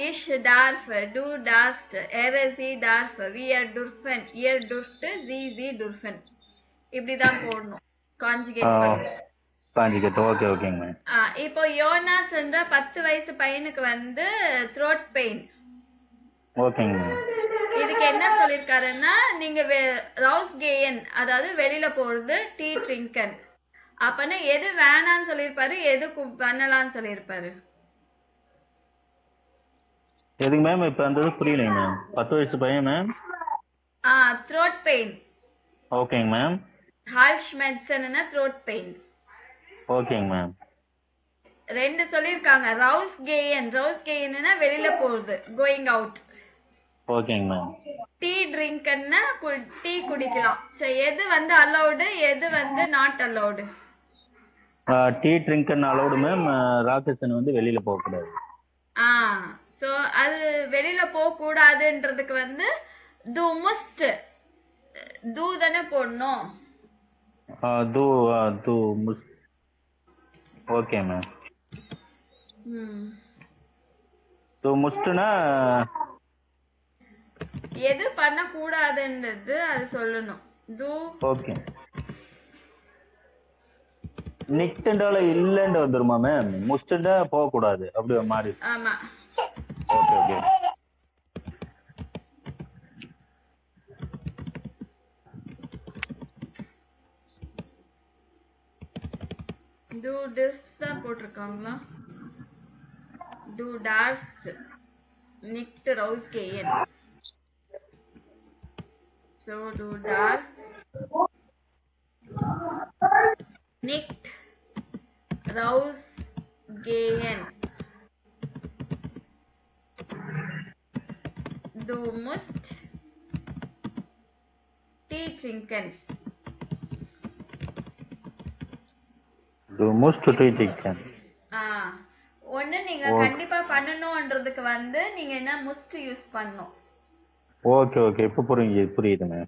இஷ் டார்ஃப் டு டார்ஸ்ட் எரசி டார்ஃப் வியர் டுர்ஃபன் இயர் டுர்ஃப்ட் ஜி டுர்ஃபன் இப்படி தான் போடணும். கான்ஜுகேட் பண்ணணும். கான்ஜுகேட் ஓகேங்க மேம். இப்போ யோனாஸ்ன்ற 10 வயசு பையனுக்கு வந்து த்ரோட் பெயின். ஓகேங்க மேம். இதுக்கு என்ன சொல்லிருக்காருன்னா நீங்க ரவுஸ்கேயன் அதாவது வெளியில போறது டீ ட்ரிங்கன். அப்பனா எது வேணான்னு சொல்லிருப்பாரு, எது பண்ணலாம்னு சொல்லிருப்பாரு? எதுக்கு மேம் இப்ப அந்த புரியலைங்க மேம். 10 வயசு பையன் மேம். Throat pain. ஓகேங்க மேம். ஹால்ஷ் மெடிசன்னா த்ரோட் பெயின். ஓகேங்க மேம். ரெண்டு சொல்லிருக்காங்க. ரவுஸ்கேயன்னா வெளியில போறது கோயிங் அவுட். ஓகேங்க மேம். டீ ட்ரிங்க்னா டீ குடிக்கலாம். சோ எது வந்து அலௌடு, எது வந்து நாட் அலௌடு? டீ ட்ரிங்க்னா அலௌடு மேம். ராகசன் வந்து வெளியில போக கூடாது. சோ அது வெளியில போக கூடாதுன்றதுக்கு வந்து து முஸ்ட் து தானே போடணும். து முஸ்ட். Okay ma'am. து முஸ்ட்னா எது பண்ண கூடாதுன்றது அது சொல்லணும். து ஓகே. நிக்டண்டால இல்லன்னு வந்துருமா மேம்? முஸ்டண்டா போக கூடாது அப்படி மாறி. ஆமா. ஓகே. டு டிஃப்ஸ் தான் போட்டிருக்காங்களா? To டார்ஃப்ஸ் nicked ரவுஸ்கேயன். So du darfst nicht rausgehen. Du musst Tee trinken. Du musst Tee trinken. ஒண்ணு நீங்க கண்டிப்பா பண்ணணும்ன்றதுக்கு வந்து நீங்க என்ன must யூஸ் பண்ணணும். ஓகே ஓகே இப்போ புரியுது மேம்.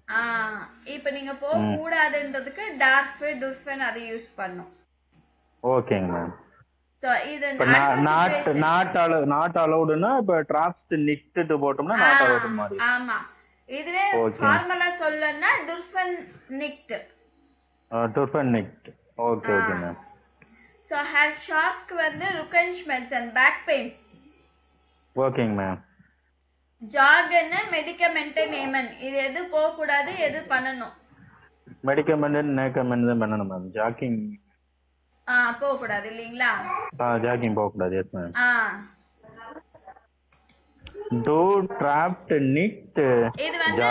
இப்போ நீங்க போக கூடாதுன்றதுக்கு டார்ஃப் டுர்ஃபன் அதை யூஸ் பண்ணோம். ஓகேங்க மேம். சோ இது இப்போ நாட் அலௌடுனா இப்போ டிராப்ஸ்ட் நிக்ட் போட்டோம்னா நாட் அலௌடு மாதிரி. ஆமா. இதுவே ஃபார்முலா சொல்லணும்னா டுர்ஃபன் நிக்ட். டுர்ஃபன் நிக்ட். Okay okay ma'am. சோ ஹர் ஷாஃப்ட் வந்து ருக்கன்ஷ்மென்சன் பேக் பெயின். ஓகேங்க மேம். ஜார்கன் மெடிக்கமெண்ட் நேமன். இது எது போக கூடாது எது பண்ணனும்? மெடிக்கமெண்ட் நேக்கமெண்ட் தான் பண்ணனும் மேம். ஜாக்கிங் போக கூடாது இல்லீங்களா? ஜாக்கிங் போக கூடாது. Yes ma'am. To dropped knit. இது வந்து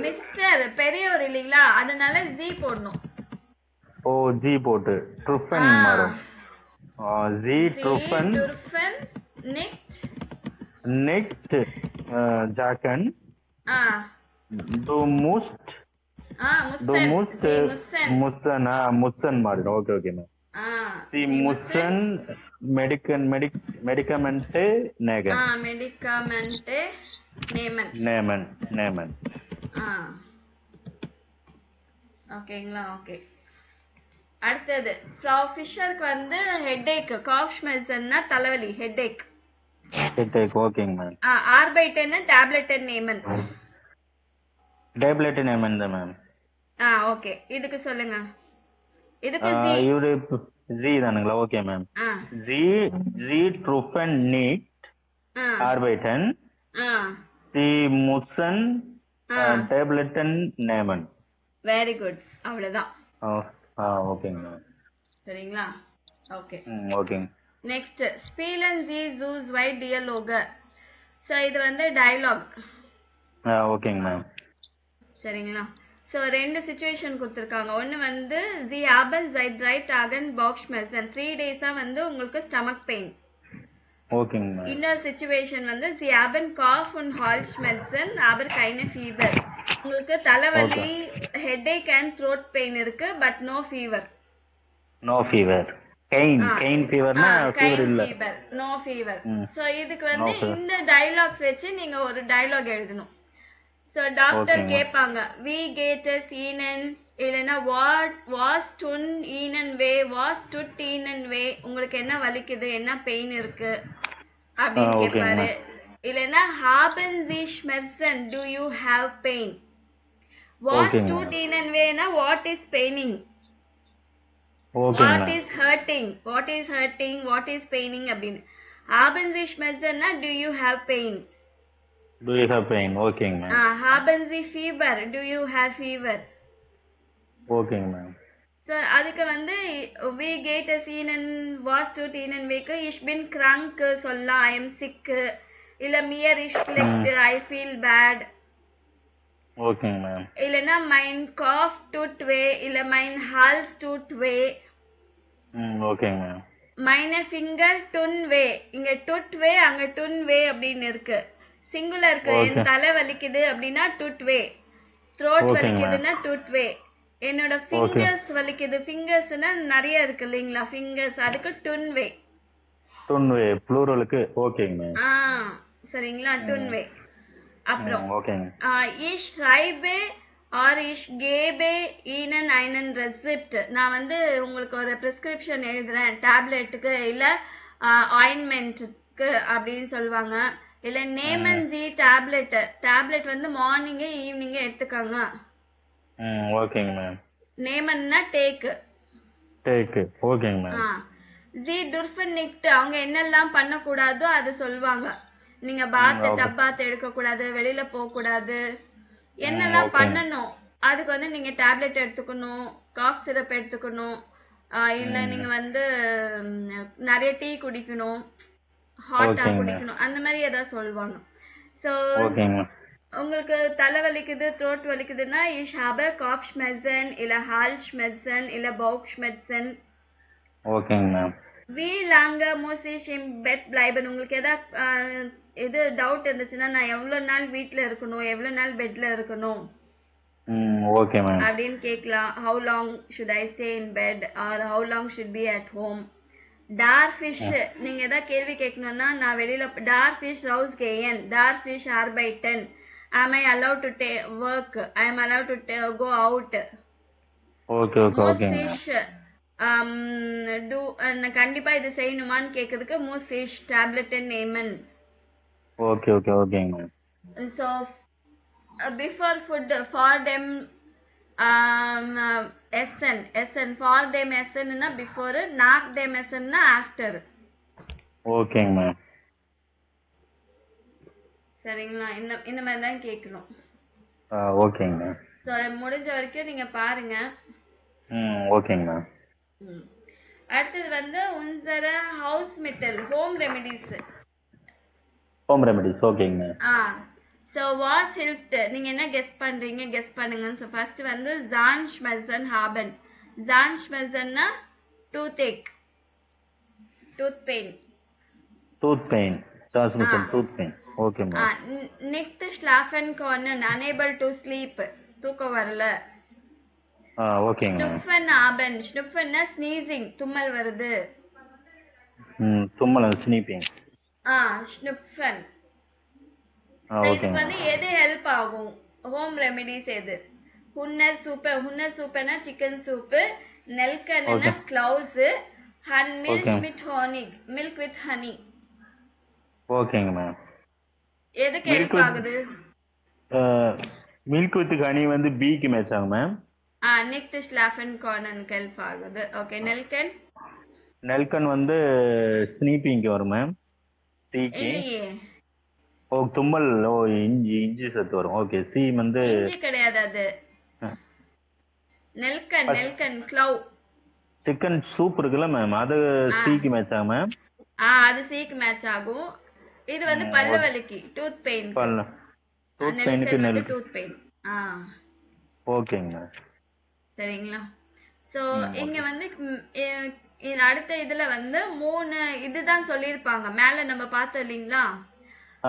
மிஸ்டர் பெரியவர் இல்லீங்களா? அதனால ஜி போடணும். ஓ ஜி போட்டு ட்ருஃபன் மாறும். ஜி ட்ருஃபன் நிட் நிட் ஜாக்கன் டு முஸ்ட் முஸ்ஸன் மாறிடும். Okay okay ma'am. தி முஸ்ஸன் மெடிக்கமெண்ட் நேகன். மெடிக்கமெண்ட் நேமன். ஓகேங்களா? ஓகே. அடுத்தது ஃப்ரau ஃபிஷருக்கு வந்து ஹெட்டேக். காஃப்ஷ்மெசன்னா தலைவலி ஹெட்டேக். ஓகேங்க மேம். ஆர்பைட்டன் டேப்லெட் நேமன். டேப்லெட் நேமன் தான் மேம். ஓகே. இதுக்கு சொல்லுங்க. இதுக்கு ஜி தானுங்களா? Okay ma'am. ஜி ட்ருஃபன் நீட் ஆர்பைட்டன் தி முஸ்ஸன் டேப்லெட்டன் நேமன். Very good. அவ்வளவுதான். ஓகேங்க மேம். சரிங்களா? ஓகே ஓகேங்க. நெக்ஸ்ட் ஸ்பீலன் ஜி ஜூஸ் வைட் டியலோகர். சோ இது வந்து டயலாக். ஓகேங்க மேம். சரிங்களா? சோ ரெண்டு சிச்சுவேஷன் கொடுத்திருக்காங்க. ஒன்னு வந்து ஜி ஆபன் சைட் ரைட் ஆகன் பாக்ஸ்மெசன் 3 டேஸா வந்து உங்களுக்கு ஸ்டமக் பெயின். ஓகேங்க மேம். இன்னொரு சிச்சுவேஷன் வந்து ஜி ஆபன் காஃப் und Halsschmerzen aber keine fever. உங்களுக்கு தலைவலி ஹெட்டேக் அண்ட் த்ரோட் பெயின் இருக்கு but no fever. No fever. கெயின் ஃபீவர்னா ஃபீவர் இல்ல. No fever. சோ இதுக்கு வந்து இந்த டயலாக்ஸ் வெச்சு நீங்க ஒரு டயலாக் எழுதணும். சோ டாக்டர் கேட்பாங்க வி கேட்டஸ் ஈனன் இல்லனா வாட் வாஸ் டுன் ஈனன் வே வாஸ் டுட் ஈனன் வே. உங்களுக்கு என்ன வலிக்குது என்ன பெயின் இருக்கு அப்படின்னு கேட்பாரு. இல்லனா haben Sie Schmerzen do you have pain. Was டுட் ஈனன் வேனா what is paining. What is hurting what is paining அப்படின்னு. haben Sie Schmerzen னா do you have pain. ஓகேங்க ma'am. haben Sie fever do you have fever. ஓகேங்க ma'am. So அதுக்கு வந்து we get a ihnen was tut ihnen weke ich bin krank சொல்லலாம். I am sick இல்ல mir ist schlecht I feel bad. ஓகேங்க ma'am. இல்லனா mein Kopf tut weh இல்ல mein Hals tut weh. ஓகேங்க ma'am. meine Finger tun weh. இங்க tut weh அங்க tun weh அப்படினு இருக்கு. சிங்குலருக்கு என் தலை வலிக்குது அப்படினா tut weh. throat வலிக்குதுன்னா tut weh. என்னோட ஃபிங்கர்ஸ் வலிக்குது. ஃபிங்கர்ஸ்னா நிறைய இருக்கு இல்லீங்களா? ஃபிங்கர்ஸ் அதுக்கு tun weh. tun weh ப்ளூரலுக்கு. ஓகேங்க மேம். சரிங்களா? tun weh. அப்புறம் ஓகேங்க. ich schreibe or ich gebe ihnen einen Rezept. நான் வந்து உங்களுக்கு ஒரு பிரிஸ்கிரிப்ஷன் எழுதுறேன் டேப்லெட்டுக்கு இல்ல ஆயின்மெண்ட்க்கு அப்படின்னு சொல்லுவாங்க. இல்ல நேமன் ஜி டேப்லெட் வந்து மார்னிங் ஈவினிங் எடுத்துக்கோங்க. ஓகேங்க மேம். நேமன்னா டேக். ஓகேங்க மேம். ஜி டுர்ஃபன் நிக்ட் அவங்க என்னெல்லாம் பண்ண கூடாதோ அது சொல்வாங்க. நீங்க டப்பாத் எடுக்க கூடாது, வெளியில போக கூடாது, என்னெல்லாம் பண்ணணும் அதுக்கு வந்து நீங்க டேப்லெட் எடுத்துக்கணும், காஃப் சிரப் எடுத்துக்கணும், இல்ல நீங்க வந்து நிறைய டீ குடிக்கணும், ஹாட்டா குடிக்கணும், அந்த மாதிரி ஏதாவது சொல்லுவாங்க. சோ உங்களுக்கு தலை வலிக்குது த்ரோட் வலிக்குதுன்னா ich habe Kopfschmerzen இல்ல Halsschmerzen இல்ல Bauchschmerzen. ஓகேங்க ma'am. Wie lange muss ich im Bett bleiben. உங்களுக்கு எது டவுட் இருந்துச்சுன்னா நான் எவ்வளவு நாள் வீட்ல இருக்கணும், எவ்வளவு நாள் பெட்ல இருக்கணும் ஓகே மேம் அப்படின்னு கேட்கலாம். how long should I stay in bed or how long should be at home. டார்ஃபிஷ் நீங்க ஏதாவது கேள்வி கேட்கணும்னா நான் வெளியில டார்ஃபிஷ் Rouse கேயன் டார்ஃபிஷ் ஆர்பைட்டன் am I allowed to work, I am allowed to go out. Okay okay ஓகேங்க மேம். மூசிஷ் do கண்டிப்பா இது செய்யணுமான்னு கேக்குறதுக்கு மூசிஷ் டேப்லெட் நேமன். ஓகே ஓகே ஓகேங்க ma'am. So before food for them SN for them SN னா before, not them SN னா after. ஓகேங்க ma'am. சரிங்களா? இந்த மாதிரி தான் கேட்கணும். ஓகேங்க மேம். ஸோ முடிஞ்ச வரைக்கும் நீங்க பாருங்க. ஓகேங்க மேம். அடுத்தது வந்து உன்சர ஹவுஸ் மெட்டல் ஹோம் ரெமெடிஸ். ஹோம் ரெமெடிஸ் ஓகேங்க மேம். ஸோ வாஸ் ஹெல்ப்ட் நீங்க என்ன கெஸ் பண்றீங்க? கெஸ் பண்ணுங்க. ஸோ ஃபர்ஸ்ட் வந்து ஜான்ஷ்மெசன் ஹாபன். ஜான்ஷ்மெசன்னா டூத் பெயின். Tooth pain. ஜான்ஷ்மெசன் டூத் பெயின். Okay ma'am. நிக்ட் ஸ்லாஃபன் கார்னன் அனேபிள் டு ஸ்லீப், தூக்கம் வரல. ஓகேங்க மேம். ஸ்னுஃபன் ஆபன். ஸ்னுஃபன்னா ஸ்னீசிங், தும்மல் வருது. தும்மல் ஸ்னீப்பிங். ஸ்னுஃபன். ஓகே இதுக்கு மேம். வந்து எது ஹெல்ப் ஆகும்? ஹோம் ரெமெடிஸ் எது? ஹுன்னர் சூப்னா சிக்கன் சூப். நெல்கன்னா க்ளவுஸ். Milk with honey. ஓகேங்க மேம். எதுக்கு ஹெல்ப் ஆகுது? மில்க் வித் ஹனி வந்து பிக்கு மேட்ச் ஆகும் மேம். நிக்ட் ஸ்லாஃபன் கார்னனுக்கு ஹெல்ப் ஆகுது. ஓகே. நெல்கன் வந்து ஸ்னீப்பிங்க்கு வரும் மேம். சிக்கு. இல்லையே. தும்மல். இஞ்சி சத்து வரும். ஓகே. சி வந்து இஞ்சி கிடையாது அது. நெல்கன் க்ளவ். சிக்கன் சூப் இருக்குல்ல மேம், அது சிக்கு மேட்ச் ஆகும் மேம். அது சிக்கு மேட்ச் ஆகும். இது வந்து பல்லு வலிக்கு, டூத் பெயின். டூத் பெயினுக்கு டூத் பெயின். ஓகேங்க மேம். சரிங்களா? ஸோ இங்க வந்து அடுத்த இதுல வந்து 3 இதுதான் சொல்லியிருப்பாங்க. மேல நம்ம பார்த்தோம் இல்லைங்களா?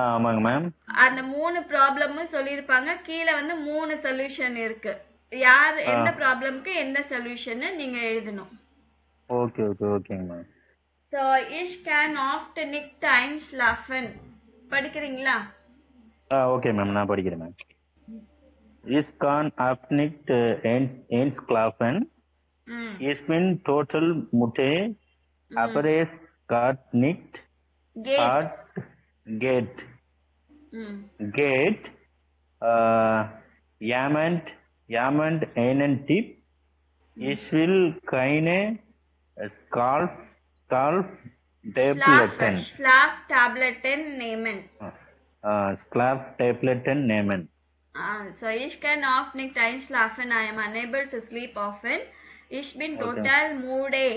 ஆமாங்க மேம். அந்த 3 ப்ராப்ளமும் சொல்லியிருப்பாங்க. கீழே வந்து 3 சொல்யூஷன் இருக்கு. யார் எந்த ப்ராப்ளம்க்கு எந்த சொல்யூஷன் நீங்க எழுதணும். ஓகே ஓகே ஓகேங்க மேம். ஸோ இஷ் கேன் ஆஃப்ட் நிக்ட் ஐன்ஸ்லாஃபன் படிக்கிறீங்களா? ஓகே மேம், நான் படிக்கிறேன் ma'am. Ich kann oft nicht einschlafen. Ich bin total müde, aber es geht nicht. Geht. Jemand einen Tipp. Ich will keine Schlaf-Tabletten. Schlaf-Tabletten nehmen. Schlaf-Tabletten nehmen. So ich kann oft nicht einschlafen. I am unable to sleep often. Ich bin total moody.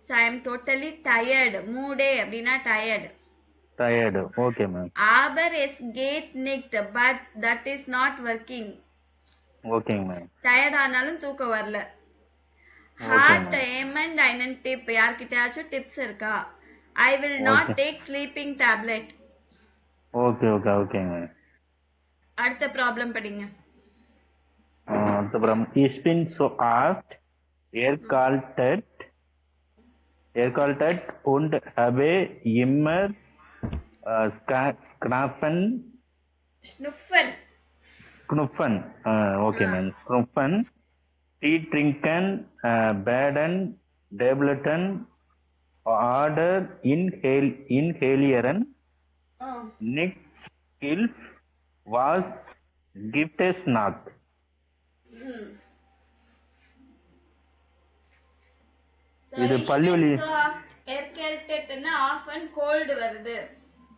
So I am totally tired. Moody அப்படினா tired. Tired. Okay ma'am. Aber es geht nicht, but that is not working. Okay ma'am. Tired ஆனாலும் தூக்கம் வரல. Heart amen einen tip. யார்கிட்டயாச்சும் tips இருக்கா? I will not take sleeping tablet. Okay ma'am. அடுத்த problem படிங்க. அடுத்த problem. Ich bin so oft erkältet und habe immer Schnupfen. Okay man. Schnupfen. Tea trinken, baden, Tabletten, order inhalieren, nichts hilft. Was gibt es not? இது பல்லு வலி. erkältetனா often cold வருது.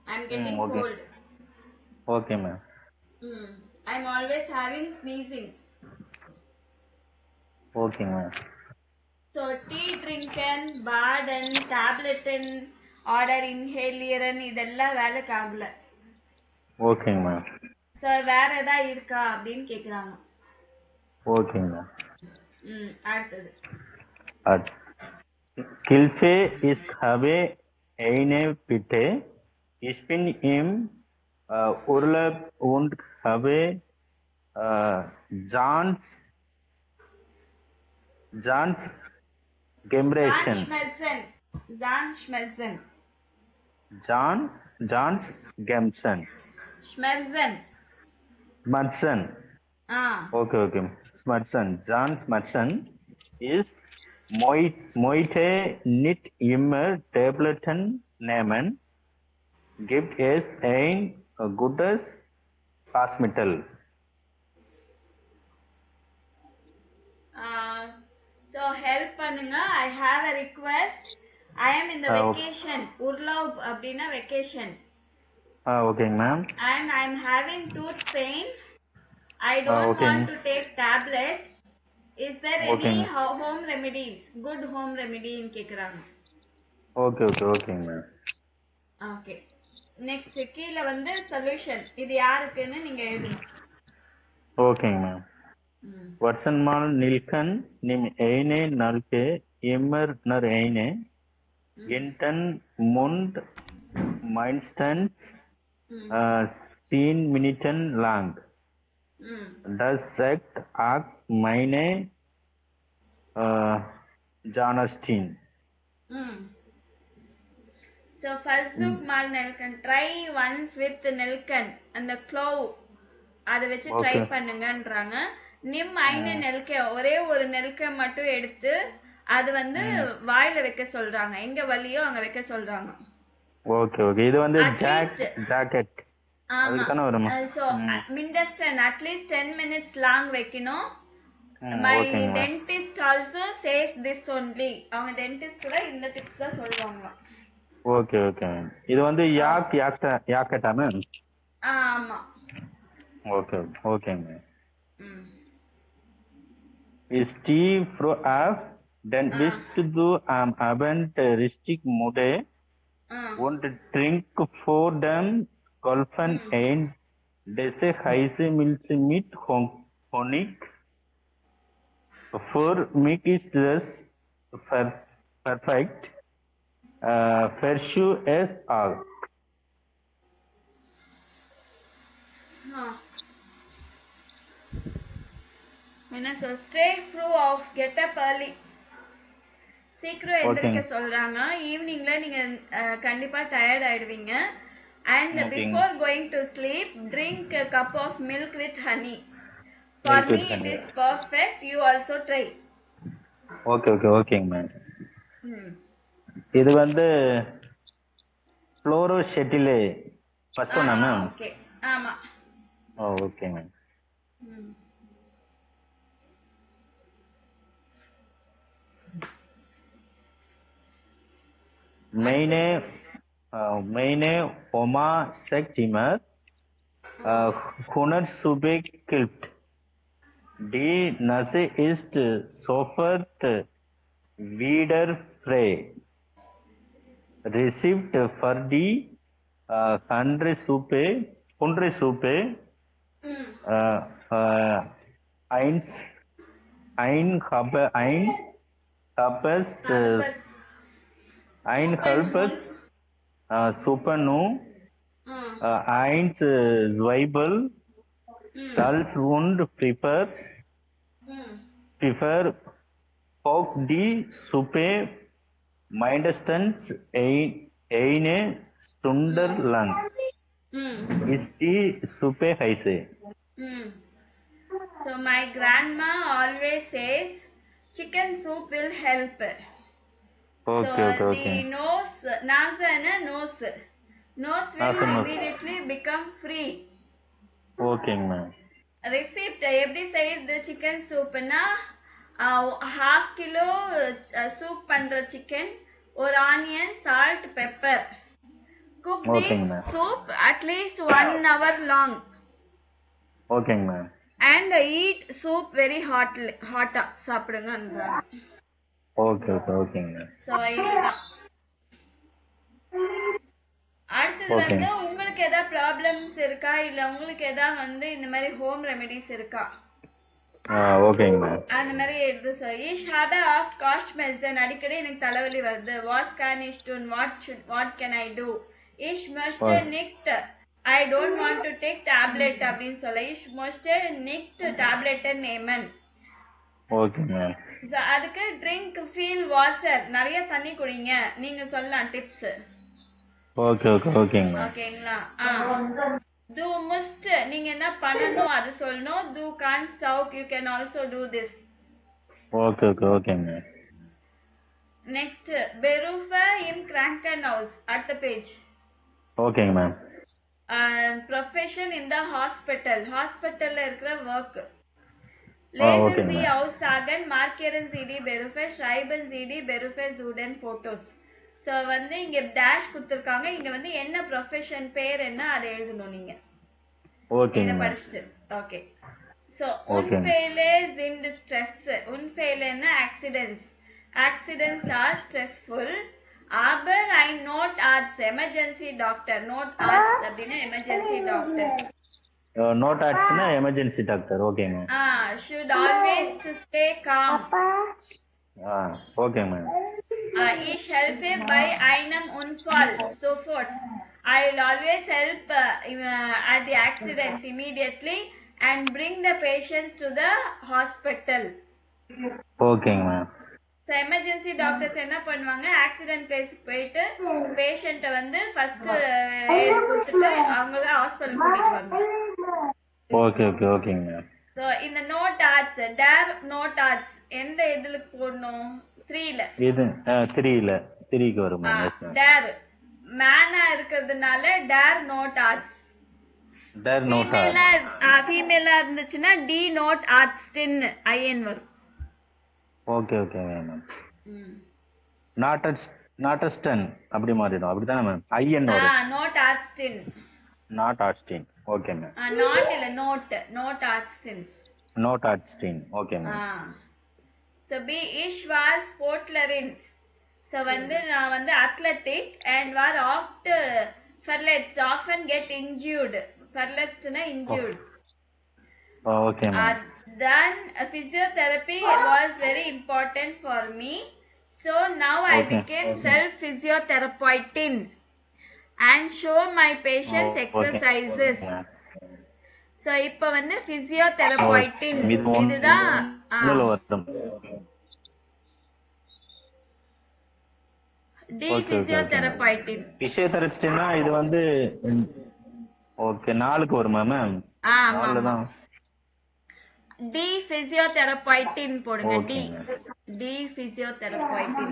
I am getting cold. Okay ma'am. I am always having sneezing. Okay ma'am. So tea drinken, baden, Tabletten, order inhalieren இதெல்லாம் வேலைக்கு ஆகல. Okay ma'am. Sir வேற ஏதாவது இருக்கா அப்படின்னு கேக்குறாங்க. ஓகேங்க. அடுத்தது. Hilfe, ich habe eine Bitte. Ich bin im Urlaub und habe Zahnschmerzen. Schmerzen. Smudson. Okay, okay. Smudson. John Smudson is Moite nit immer Tableton nehmen, gibt es ein gutes Hospital. So help பண்ணுங்க. I have a request. I am in the vacation. Urlaub அப்படின்னா vacation. Okay, ma'am. And I am having tooth pain. I don't want to take tablet. Is there any home remedies? Good home remedy ன்னு கேக்குறாங்க. Okay, okay, okay, ma'am. Okay. Next கீழ வந்து solution. இது யாருக்குன்னு நீங்க எழுதணும். Okay, ma'am. Watson mal nilkan nim eine nalke immer nar eine enten mund mindstens 10 Minuten lang. Das sagt auch meine Janastin. So Falsuk mal Nelkan. Try once with Nelkan and the clove. அதை வச்சு try பண்ணுங்கன்றாங்க. நிம் ஐன நெல்க ஒரே ஒரு நெல்க மட்டும் எடுத்து அது வந்து வாயில வைக்க சொல்றாங்க. எங்க வலியோ அங்க வைக்க சொல்றாங்க. Okay okay. இது வந்து ஜாக்கெட் அதுக்கான வருமா? சோ மிண்டஸ்டன் அட்லீஸ்ட் 10 minutes long வைக்கணும். My dentist also says this only. அவங்க டென்டிஸ்ட் கூட இந்த டிப்ஸ் தான் சொல்வாங்க. Okay okay. இது வந்து யாக்கட்டா மேம்? ஆமா. Okay okay ma'am. Ist die Frau auf, dann bist du am Abend richtig müde und trink vor dem Golfen ein Desse heiße Milch mit Honig. Für mich ist das perfekt. Versuch es auch. என்ன சொல் stay through of get up early. சீக்கிரம் எந்திரிக்க சொல்றாங்க. ஈவினிங்ல நீங்க கண்டிப்பா tired ஆயிடுவீங்க. And before going to sleep, drink a cup of milk with honey. For me it is perfect. You also try. Okay okay okay ma'am. இது வந்து fluoro ஷெட்டிலே first ஒன்னா மேம்? ஓகே ஆமா. Okay ma'am. Meine Oma sagt immer, Hunde Subekilpt. Die Nase ist sofort wieder frei. Rezept für die Hundresuppe ein halbes Suppe nur, eins Zwiebel, Salz und Pfeffer. Koch die Suppe mindestens eine Stunde lang. Ist die Suppe heiß? So my grandma always says chicken soup will help. Okay, so okay. The nose will immediately become free. Okay ma'am. Receipt எப்படி செய்யுது chicken soupனா half kilo soup பண்ற chicken, ஒரு onion, salt, pepper. Cook this soup at least 1 hour long. Okay ma'am. And eat soup very hot சாப்பிடுங்கன்றாங்க. Okay okay okay ma'am. So இதுதான். அடுத்து வந்து உங்களுக்கு ஏதாவது problems இருக்கா இல்ல உங்களுக்கு ஏதாவது வந்து இந்த மாதிரி ஹோம் ரெமெடிஸ் இருக்கா? ஓகேங்க மேம். அந்த மாதிரி எழுது sir. Ich habe oft Kopfschmerzen. அடிக்கடி எனக்கு தலைவலி வருது. Was kann ich tun? What can I do? Ich möchte nicht. I don't want to take tablet அப்படின்னு சொல்ல. Ich möchte nicht Tabletten nehmen. Okay ma'am. அதுக்கு drink feel water. நிறைய தண்ணி குடிங்க. நீங்க சொல்லலாம் டிப்ஸ். ஓகே ஓகே ஓகேங்க மேம். ஓகேங்களா? Du musst நீங்க என்ன பண்ணணும் அது சொல்லணும். Du kannst auch, you can also do this. Okay, ma'am. Next, Berufe im Krankenhaus, at the page. Okay, ma'am. Profession in the hospital. Hospital இருக்கிற work. Okay, Lesen Sie ma'am. Aussagen, markieren Sie die Berufe, schreiben Sie die Berufe zu den Fotos. So வந்து இங்க dash கொடுத்திருக்காங்க. இங்க வந்து என்ன profession பேர் என்ன அதை எழுதணும் நீங்க. Okay, இத ma'am. படிச்சிட்டு. Okay. So Okay. Unfälle sind Stress. Unfälle என்ன accidents. Accidents are stressful. Aber ein Notarzt, emergency doctor. Notarzt அப்படின்னா emergency doctor. Not accident, emergency doctor. Okay, ma'am. Should always to stay calm. Okay, ma'am. Ich helfe bei einem Unfall. Sofort. I will always help at the accident immediately and bring the patients to the hospital. Okay, ma'am. So emergency doctors என்ன பண்ணுவாங்க, accident பிளேஸ்க்கு போயிட்டு பேஷண்ட்டை வந்து first கொடுத்துட்டு அவங்கள hospital கூட்டிட்டு வாங்க. Okay, ma'am. So இந்த note arts, there note arts எந்த இதுல போடணும்? 3ல. இது 3ல 3க்கு வரும் ma'am. Yes, ma'am. டேர் மேனா இருக்கிறதுனால there note arts. There not ஃபீமேலா இருந்துச்சுன்னா டி நோட் ஆர்ட்ஸ்டின் ஐஎன் வரும். Okay, ma'am. Not a stun அப்படி மாறிடும். அப்படிதானே மேம்? ஐஎன் வரும். Note Artstein. Not Artstein. Okay, ma'am. Not இல்ல note Artstein. Not Artstein. Okay, ma'am. So B ich war Sportlerin. So வந்து நான் வந்து athletic and war oft verletzt, often get injured. Verletzt na injured. Okay, ma'am. Then physiotherapy was very important for me. So now I became self-physiotherapeutin and show my patients exercises. So இப்போ வந்து physiotherapeutin இதுதான் physiotherapeutin. Physiotherapeutin இது வந்து okay 4க்கு வருமா ma'am? ஆமாம். D physiotherapeutin போடுங்க. D physiotherapeutin.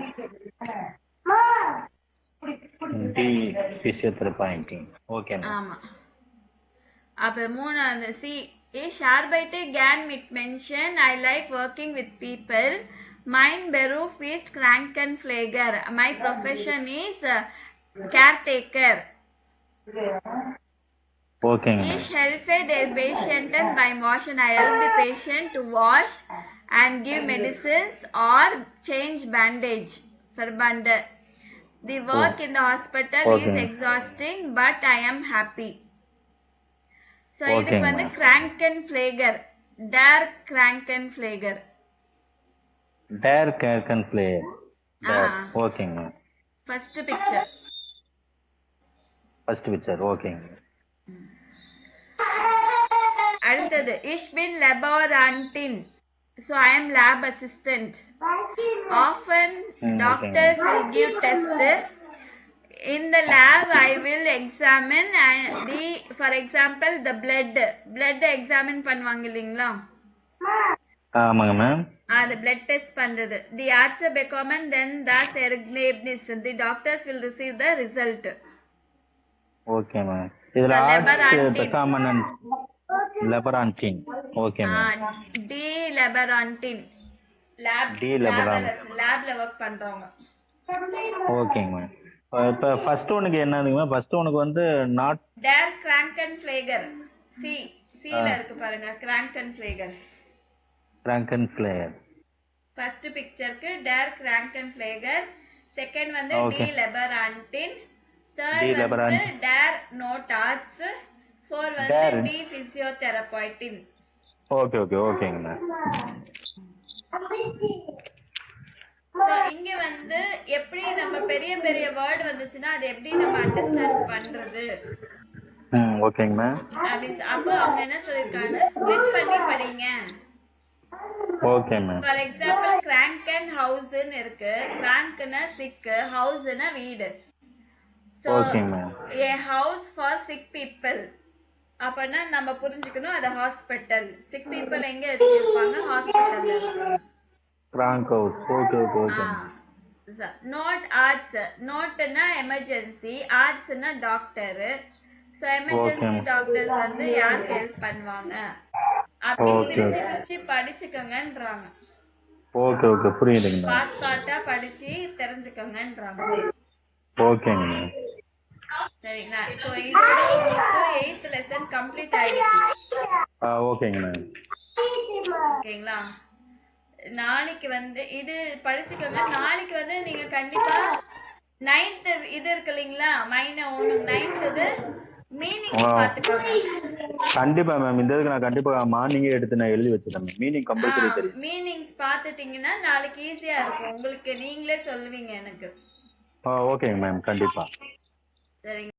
D physiotherapeutin. Okay ma'am. ஆமா. அப்புறம் மூணாவது C. Ich arbeite gern mit Menschen. I like working with people. Mein Beruf ist Krankenpfleger. My profession is caretaker. Okay. Ich helfe der Patienten beim Waschen. I help the patient to wash and give medicines or change bandage. Verband. The work in the hospital is exhausting, but I am happy. So இதுக்கு வந்து Krankenpfleger. Der Krankenpfleger. Der Krankenpfleger. Okay, ma'am. First picture. Okay. அடுத்தது Ich bin Laborantin. So I am lab assistant. Often doctors will give test. In the lab I will examine and for example the blood examine பண்ணுவாங்க இல்லீங்களா? ஆமாங்க ma'am. the blood test பண்றது. The Arzt bekommen then das Ergebnis. The doctors will receive the result. Okay ma'am. இதுல Arzt bekommen Laborantin. Okay ma'am. D Laborantin. லேப்ல work பண்றவங்க. Okay ma'am. இப்ப first ஒனுக்கு என்னதுங்க? ஃபர்ஸ்ட் ஒனுக்கு வந்து நாட் Der Krankenpfleger. C ல இருக்கு பாருங்க Krankenpfleger. ஃபர்ஸ்ட் பிக்சருக்கு Der Krankenpfleger. செகண்ட் வந்து D Laborantin. தேர்ட் வந்து Der Notarzt. ஃபோர்த் வந்து D Physiotherapeutin. ஓகேங்க மேம். So இங்க வந்து எப்படி நம்ம பெரிய வேர்ட் வந்துச்சுன்னா அது எப்படி நம்ம அண்டர்ஸ்டாண்ட் பண்றது? ஓகேங்க மேம். அப்போ அவங்க என்ன சொல்லிருக்காங்க, ஸ்ப்ளிட் பண்ணி படிங்க. Okay ma'am. For example Kranken house ன்னு இருக்கு. Krankனா sick, houseனா வீடு. So a house for sick people. அப்பனா நம்ம புரிஞ்சுக்கணும் அது ஹாஸ்பிட்டல். சிக் பீப்புள் எங்க இருப்பாங்க? ஹாஸ்பிட்டல்ல இருப்பாங்க. கிராங்க் ஹவுஸ். Okay okay okay. நாட் ஆர்ட்ஸ். நாட்னா எமர்ஜென்சி, ஆர்ட்ஸ்னா டாக்டர். சோ எமர்ஜென்சி டாக்டர்ஸ் வந்து யாருக்கு ஹெல்ப் பண்ணுவாங்க அப்படி பிரிச்சு பிரிச்சு படிச்சுக்கங்கன்றாங்க. ஓகே ஓகே புரியுதுங்க. பாட்டா படிச்சு தெரிஞ்சுக்கங்கன்றாங்க. ஓகேங்க மேம். சரிங்களா? சோ இதோட உங்களுக்கு 8th லெசன் கம்ப்ளீட் ஆயிடுச்சு. ஓகேங்க மேம். ஓகேங்களா? நாளைக்கு வந்து இது படிச்சுக்கோங்க. நாளைக்கு வந்து நீங்க கண்டிப்பா 9th இது இருக்கு இல்லைங்களா, மைன ஒன்று 9th இது மீனிங் பாத்துக்கோங்க. கண்டிப்பா மேம். இந்த இதுக்கு நான் கண்டிப்பா மார்னிங்கே எடுத்து நான் எழுதி வச்சிட்டேன். மீனிங் கம்பல்சரி தெரியும். மீனிங்ஸ் பாத்துட்டீங்கன்னா நாளைக்கு ஈஸியா இருக்கும் உங்களுக்கு. நீங்களே சொல்லுவீங்க எனக்கு. ஓகேங்க மேம் கண்டிப்பா. சரிங்க.